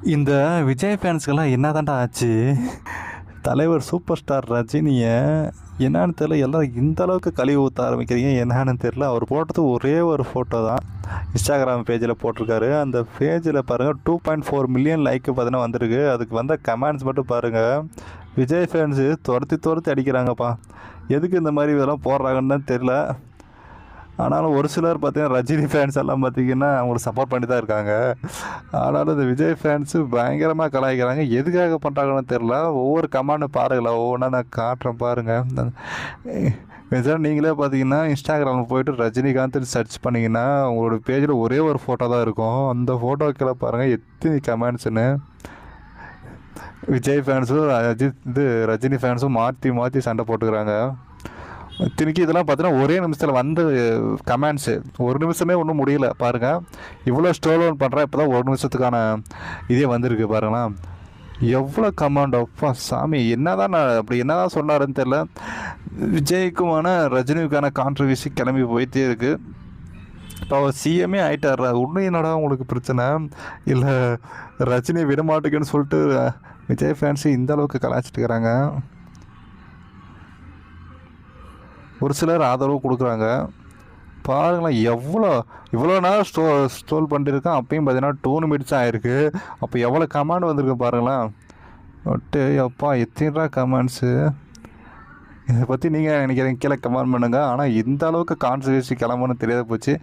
இந்த விஜய் ஃபேன்ஸ்க்கெல்லாம் என்னதான்டா ஆச்சு? தலைவர் சூப்பர் ஸ்டார் ரஜினியை என்னான்னு தெரியல, எல்லாம் இந்த அளவுக்கு கழுவி ஊற்ற ஆரம்பிக்கிறீங்க என்னான்னு தெரியல. அவர் போட்டது ஒரே ஒரு ஃபோட்டோ தான் இன்ஸ்டாகிராம் பேஜில் போட்டிருக்காரு. அந்த பேஜில் பாருங்கள் 2.4 மில்லியன் லைக்கு பார்த்தீங்கன்னா வந்திருக்கு. அதுக்கு வந்த கமெண்ட்ஸ் மட்டும் பாருங்கள். விஜய் ஃபேன்ஸு துரத்தி துரத்தி அடிக்கிறாங்கப்பா. எதுக்கு இந்த மாதிரி இதெல்லாம் போடுறாங்கன்னு தான் தெரில. ஆனாலும் ஒரு சிலர் பார்த்தீங்கன்னா ரஜினி ஃபேன்ஸ் எல்லாம் பார்த்தீங்கன்னா அவங்களுக்கு சப்போர்ட் பண்ணி தான் இருக்காங்க. ஆனாலும் இந்த விஜய் ஃபேன்ஸு பயங்கரமாக கலாய்க்கிறாங்க. எதுக்காக பண்ணுறாங்கன்னு தெரில. ஒவ்வொரு கமெண்ட் பாருங்களேன், ஒவ்வொன்றா நான் காட்டுறேன் பாருங்கள். நீங்களே பார்த்தீங்கன்னா இன்ஸ்டாகிராமில் போய்ட்டு ரஜினிகாந்த் சர்ச் பண்ணிங்கன்னா உங்களோட பேஜில் ஒரே ஒரு ஃபோட்டோ தான் இருக்கும். அந்த ஃபோட்டோக்கில் பாருங்கள் எத்தனை கமெண்ட்ஸுன்னு. விஜய் ஃபேன்ஸும் ரஜினி ஃபேன்ஸும் மாற்றி மாற்றி சண்டை போட்டுக்கிறாங்க. இத்தனைக்கு இதெல்லாம் பார்த்தீங்கன்னா ஒரே நிமிஷத்தில் வந்த கமெண்ட்ஸு. ஒரு நிமிஷமே ஒன்றும் முடியல பாருங்கள். இவ்வளோ ஸ்டோல் ஒன் பண்ணுறேன், இப்போ தான் ஒரு நிமிஷத்துக்கான இதே வந்திருக்கு பாருங்களேன். எவ்வளோ கமெண்ட் அப்பா சாமி. என்ன தான் நான் சொன்னாருன்னு தெரில. விஜய்க்குமான ரஜினிக்கான கான்ட்ரவர்சி கிளம்பி போயிட்டே இருக்குது. இப்போ அவர் சிஎம்ஏ ஆகிட்டார்றா. இன்னும் என்னடா உங்களுக்கு பிரச்சனை? இல்லை ரஜினி விடமாட்டுக்குன்னு சொல்லிட்டு விஜய் ஃபேன்ஸு இந்த அளவுக்கு கலாய்ச்சிட்டு இருக்கிறாங்க. ஒரு சிலர் ஆதரவு கொடுக்குறாங்க பாருங்களேன். இவ்வளோ நேரம் ஸ்ட்ரோல் பண்ணியிருக்கேன். அப்பயும் பார்த்தீங்கன்னா 2 மினிட்ஸ் ஆகிருக்கு. அப்போ எவ்வளோ கமெண்ட் வந்திருக்கு பாருங்களேன். ஒட்டு அப்பா எத்தனை கமெண்ட்ஸு. இதை பற்றி நீங்கள் நினைக்கிறீங்க கீழே கமெண்ட் பண்ணுங்கள். ஆனால் இந்த அளவுக்கு கான்ட்ரவர்சி கிளம்புன்னு தெரியாத போச்சு.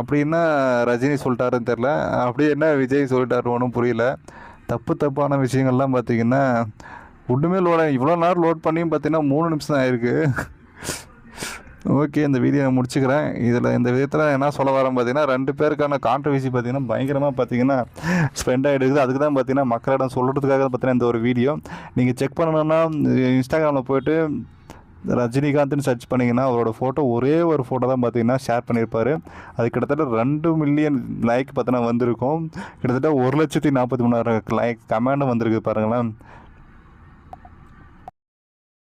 அப்படி என்ன ரஜினி சொல்லிட்டாருன்னு தெரில, அப்படி என்ன விஜய் சொல்லிட்டாரு ஒன்றும் புரியல. தப்பான விஷயங்கள்லாம் பார்த்திங்கன்னா ஒன்றுமே இவ்வளோ நேரம் லோட் பண்ணியும் பார்த்தீங்கன்னா 3 நிமிஷம் தான் ஆயிருக்கு. ஓகே, இந்த வீடியோ நான் முடிச்சுக்கிறேன். இந்த விதத்தில் என்ன சொல்ல வரேன் பார்த்தீங்கன்னா, 2 பேருக்கான கான்ட்ரவர்சி பார்த்தீங்கன்னா பயங்கரமாக பார்த்தீங்கன்னா ஸ்பெண்ட் ஆகிடுக்குது. அதுக்கு தான் பார்த்தீங்கன்னா மக்களிடம் சொல்கிறதுக்காக பார்த்தீங்கன்னா இந்த ஒரு வீடியோ. நீங்கள் செக் பண்ணணுன்னா இன்ஸ்டாகிராமில் போய்ட்டு ரஜினிகாந்த்னு சர்ச் பண்ணிங்கன்னா அவரோட ஃபோட்டோ ஒரே ஒரு ஃபோட்டோ தான் பார்த்தீங்கன்னா ஷேர் பண்ணியிருப்பார். அது கிட்டத்தட்ட 2 மில்லியன் லைக் பார்த்தீங்கன்னா வந்திருக்கும். கிட்டத்தட்ட 1,43,000 லைக் கமெண்டும் வந்திருக்கு பாருங்களேன்.